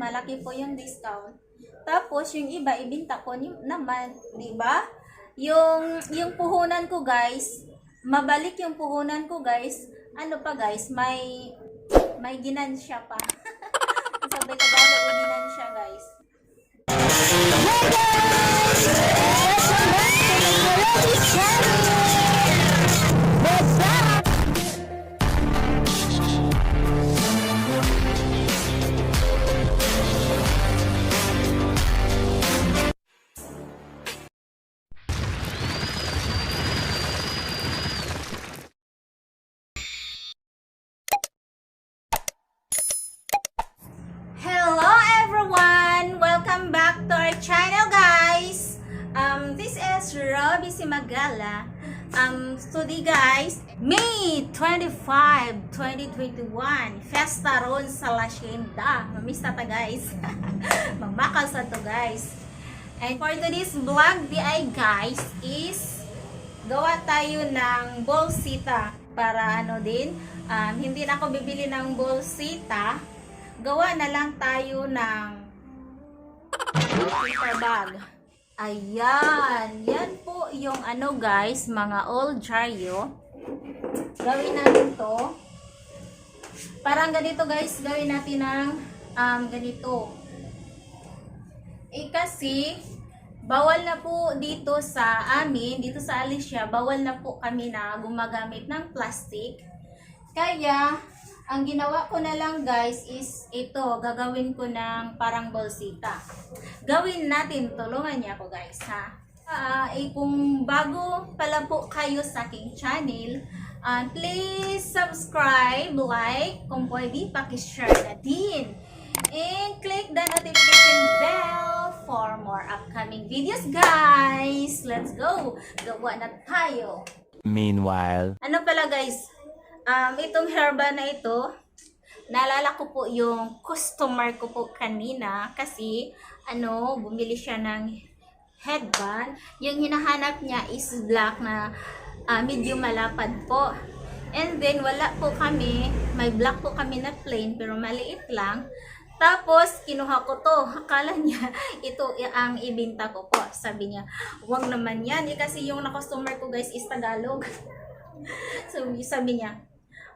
malaki po yung discount. Tapos yung iba ibenta ko naman, 'di ba? Yung puhunan ko guys, mabalik yung puhunan ko guys. Ano pa guys, may ginansya pa. Sabi ko galo o ginansya guys. Hello everyone! Welcome back to our channel guys! This is Robbie Simagala. Today guys, May 25, 2021, Festa ron sa La Hacienda. Mamista ta guys. Mamakal sa to guys. And for today's vlog guys is gawa tayo ng bolsita para hindi na ako bibili ng bolsita. Gawa na lang tayo ng paper bag. Ayan. Yan po yung guys, mga old jaryo. Gawin natin to. Parang ganito guys, gawin natin ng ganito. Kasi, bawal na po dito sa amin, dito sa Alicia, bawal na po kami na gumagamit ng plastic. Kaya, ang ginawa ko na lang guys is ito, gagawin ko ng parang bolsita. Gawin natin, tulungan niya ako guys ha. Kung bago pala po kayo sa aking channel, please subscribe, like, kung pwede pakishare na din. And click the notification bell for more upcoming videos guys. Let's go! Gawa na tayo. Meanwhile, Ano pala guys? Itong herba na ito, naalala ko po yung customer ko po kanina kasi bumili siya ng headband. Yung hinahanap niya is black na medyo malapad po. And then wala po kami, may black po kami na plain pero maliit lang. Tapos kinuha ko to, akala niya ito ang ibenta ko po. Sabi niya, wag naman yan kasi yung na-customer ko guys is Tagalog. So sabi niya,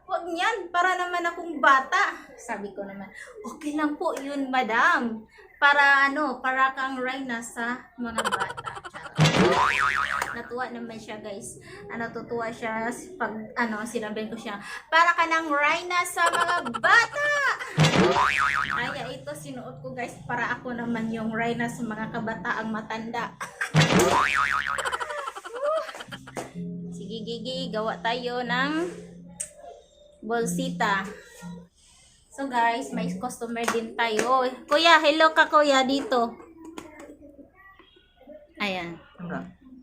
wag niyan, para naman akong bata. Sabi ko naman, okay lang po yun, madam. Para para kang Reyna sa mga bata. Natuwa naman siya, guys. Natutuwa siya pag sinabihan ko siya, para ka ng Reyna sa mga bata. Kaya ito sinuot ko, guys, para ako naman yung Reyna sa mga kabataang matanda. Sige, gigi, gawa tayo ng bolsita. So guys, may customer din tayo. Kuya, hello ka kuya dito. Ayan.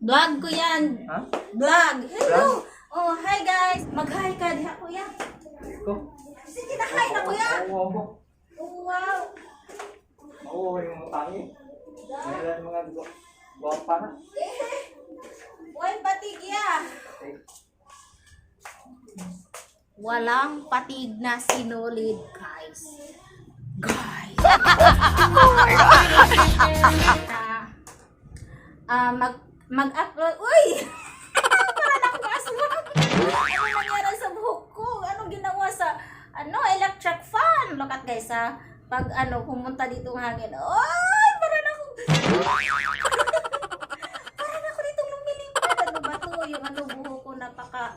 Vlog ko yan. Ha? Vlog. Hello. Oh, hi guys. Mag-hi ka diha kuya. Ko. Sige na, hi na kuya. Oo. Oh, wow. Oo, yung tangi. Meron mga guwapa na. Uy, patigya. Walang patig na sinulid, guys. Mag-upload. Uy! Parang ako aswang. Ano nangyari sa buhok ko? Anong ginawa sa electric fan? Look at guys ha. Pag pumunta dito ng hangin. Ay! Parang ako dito lumilipad. Ano ba to? Yung buhok ko napaka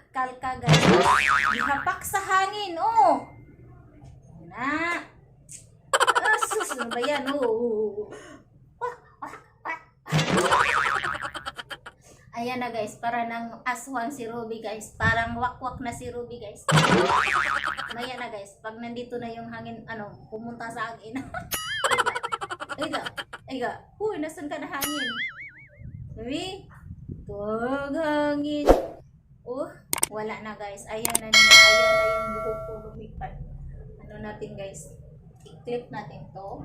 kalka guys. Dihapak sa hangin, oh. Na. Sus, ano ba yan? Oh. Ayan na guys, para ng aswang si Ruby guys. Parang wakwak na si Ruby guys. Ayan na guys, pag nandito na yung hangin, pumunta sa hangin. Ayga. Huy, nasan ka na hangin? Ruby? Tug hangin. Wala na guys. Ayan na yung buhok ko lumipad. Natin guys. I-clip natin to.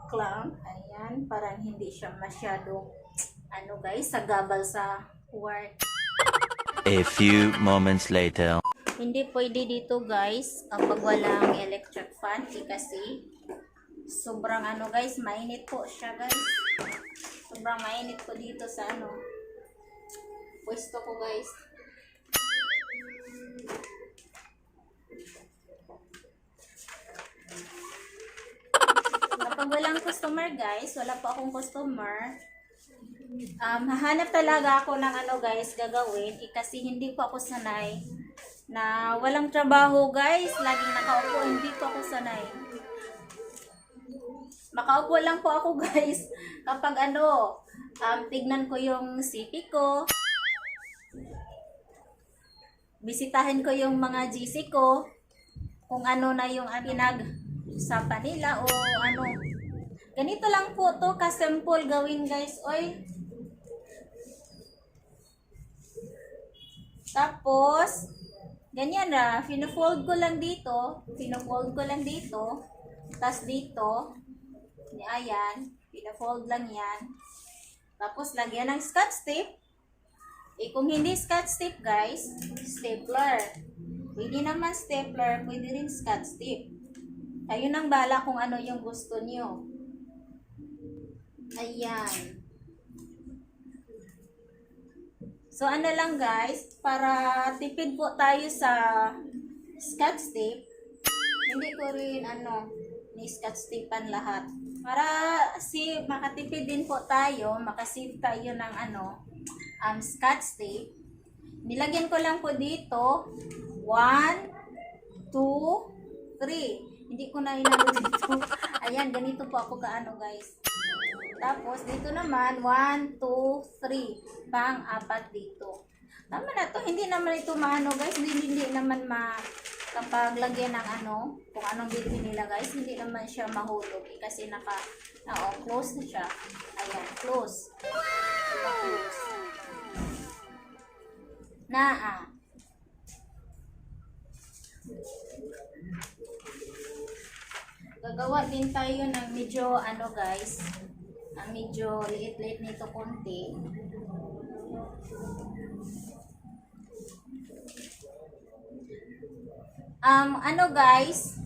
Clamp. Ayan. Parang hindi siya masyado guys, sagabal sa work. a few moments later. Hindi pwede dito guys kapag walang electric fan kasi sobrang ano guys, mainit po siya guys. Sobrang mainit po dito sa ano pwesto ko guys. Kapag walang customer guys, wala po akong customer, hahanap talaga ako ng ano guys gagawin kasi hindi po ako sanay na walang trabaho guys, laging nakaupo, hindi po ako sanay. Makaupo lang po ako guys kapag ano, tignan ko yung CP ko, bisitahin ko yung mga GC ko, kung ano na yung pinag-usapan nila o ano. Ganito lang po to ka-simple gawin guys, oy. Tapos, ganyan na, fino-fold ko lang dito, tas dito, ayan, fino-fold lang yan. Tapos, lagyan ng scotch tape. Kung hindi scotch tape guys, stapler. Pwede naman stapler, pwede rin scotch tape. Kayo nang bala kung ano yung gusto niyo. Ayan. So, ano lang guys, para tipid po tayo sa scotch tape, hindi ko rin ni scotch tapean lahat. Para makatipid din po tayo, makasave tayo ng scotch tape. Nilagyan ko lang po dito, 1, 2, 3. Hindi ko na inano dito. Ayan, ganito po ako guys. Tapos, dito naman, 1, 2, 3. Pang-apat dito. Tama na to. Hindi naman ito guys. Hindi naman kapag lagyan ng kung anong bilhin nila guys, hindi naman siya mahulog. Kasi close na siya. Ayan, close. Close. Gagawa din tayo ng medyo guys, medyo liit-liit nito konti. Guys,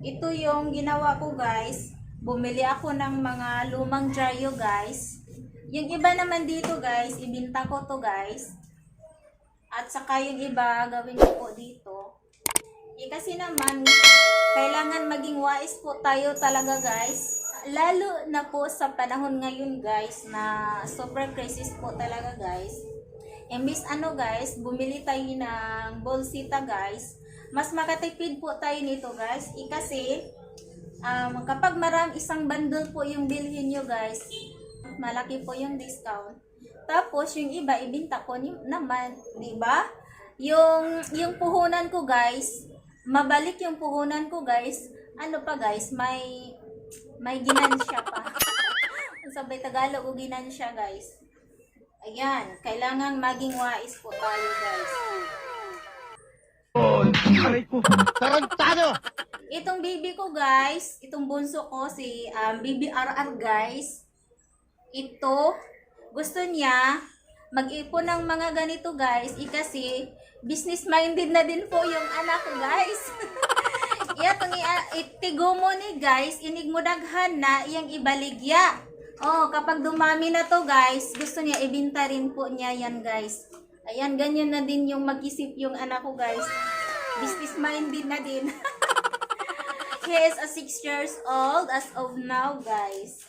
ito yung ginawa ko guys. Bumili ako ng mga lumang dryo guys. Yung iba naman dito guys, ibinta ko to guys. At saka yung iba, gawin ko po dito. Kasi naman, kailangan maging wise po tayo talaga guys. Lalo na po sa panahon ngayon guys, na super crisis po talaga guys. Imbis guys, bumili tayo ng bolsita guys, mas makatipid po tayo nito guys. Kasi, kapag isang bundle po yung bilhin nyo guys, malaki po yung discount. Tapos, yung iba, ibinta ko naman, diba? Yung puhunan ko guys, mabalik yung puhunan ko guys, guys, may ginansya pa. Sabay Tagalog o ginansya guys. Ayan, kailangan maging wais po tayo guys. Tarantado! Itong baby ko guys, itong bunso ko, si Baby RR guys, ito, gusto niya mag-ipon ng mga ganito guys, kasi business minded na din po yung anak ko guys. Itong itigumo ni guys, inigmudaghan na iyang ibaligya. Kapag dumami na to guys, gusto niya ibinta rin po niya yan guys. Ayan, ganyan na din yung mag-isip yung anak ko guys. Business minded na din. He is 6 years old as of now guys.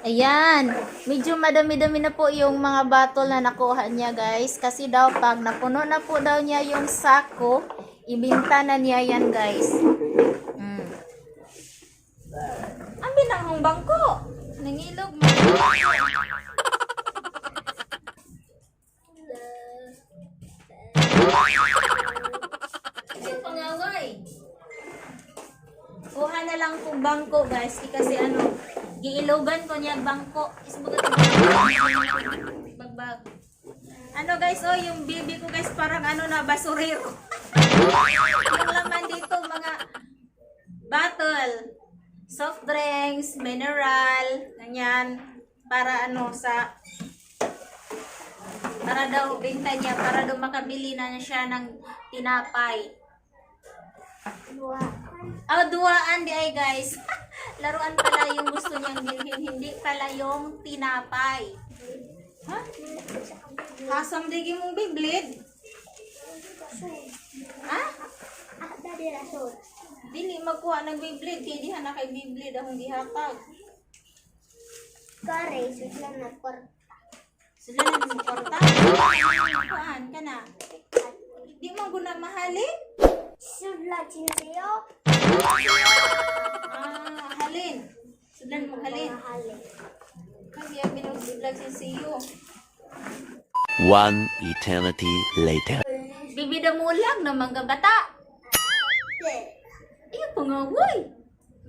Ayan, medyo madami-dami na po yung mga bottle na nakuha niya guys. Kasi daw pag napuno na po daw niya yung sako, ibinta na niya yan guys. Ang binanghong bangko. Nangilog mo. Kasi pangaway. Kuha na lang po bangko guys. Kasi giilogan ko niya bangko. Isbagat bagbag. Guys, yung baby ko guys parang na basurero. Yung laman dito mga bottle, soft drinks, mineral, ganyan, para sa Para daw, benta niya, para daw makabili na siya ng tinapay. Duwaan di ay guys. Laruan pala yung gusto niyang bilhin, hindi pala yung tinapay. Ha? Hasam digi mong Beyblade? Ha? Dili magkuha ng Beyblade, kaya di na kay Beyblade akong gihatag. Sila na mo korta. Kuhaan ka na. Di mo guna mahalin? Halin. Sudan mo halin. Kasi ang binuglag si Siyo. One eternity later. Bibida mo lang na mga bata. Iya pangawoy.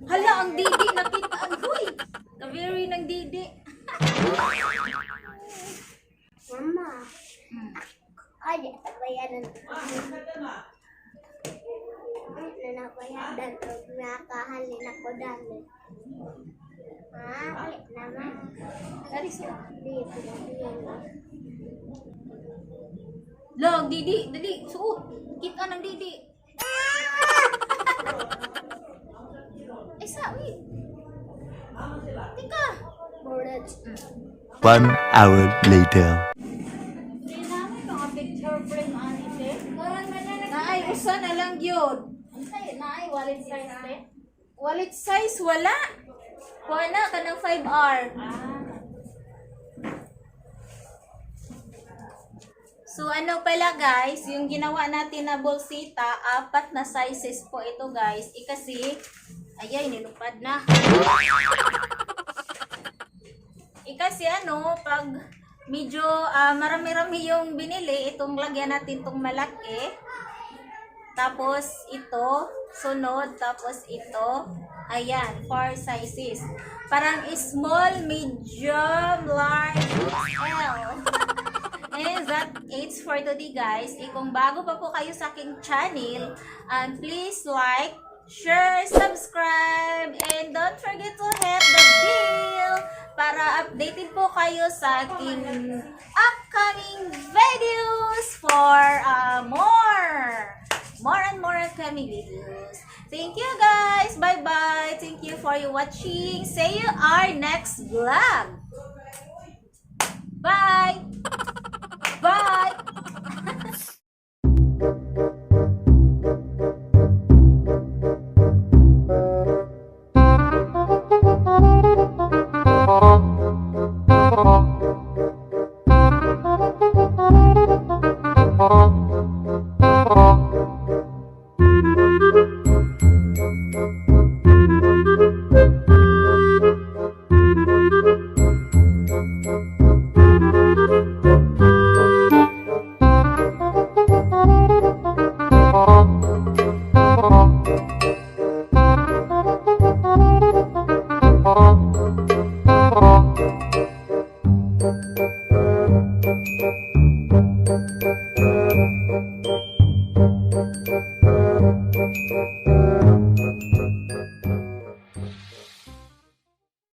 Hala, ang didi nakita ang huy. Ka-very ng didi. Mama. Ada bayaran. Nanabayaran pag nakahalin ako dami. Ulit naman. Dari siya. Di, pinagbiyan mo. Lag, didi. Dali, suot. Kita ng didi. Wait. Tika. Bulat. One hour later. Hindi namin mga picture frame anite. Naay, usa na lang yun. Naay, wallet size te? Wallet size, wala. Kuha na ka ng 5R. So ano pala guys, yung ginawa natin na bolsita, 4 na sizes po ito guys. Kasi, ayay, nilupad na. Kasi pag medyo marami-rami yung binili, itong lagyan natin itong malaki. Tapos ito, sunod, tapos ito. Ayan, 4 sizes. Parang small, medium, large, L. And that it's for today guys. Kung bago pa po kayo sa aking channel, please like, share, subscribe, and don't forget to hit the bell para updated po kayo sa aking upcoming videos for more and more upcoming videos. Thank you guys. Bye-bye. Thank you for watching. See you our next vlog. Bye!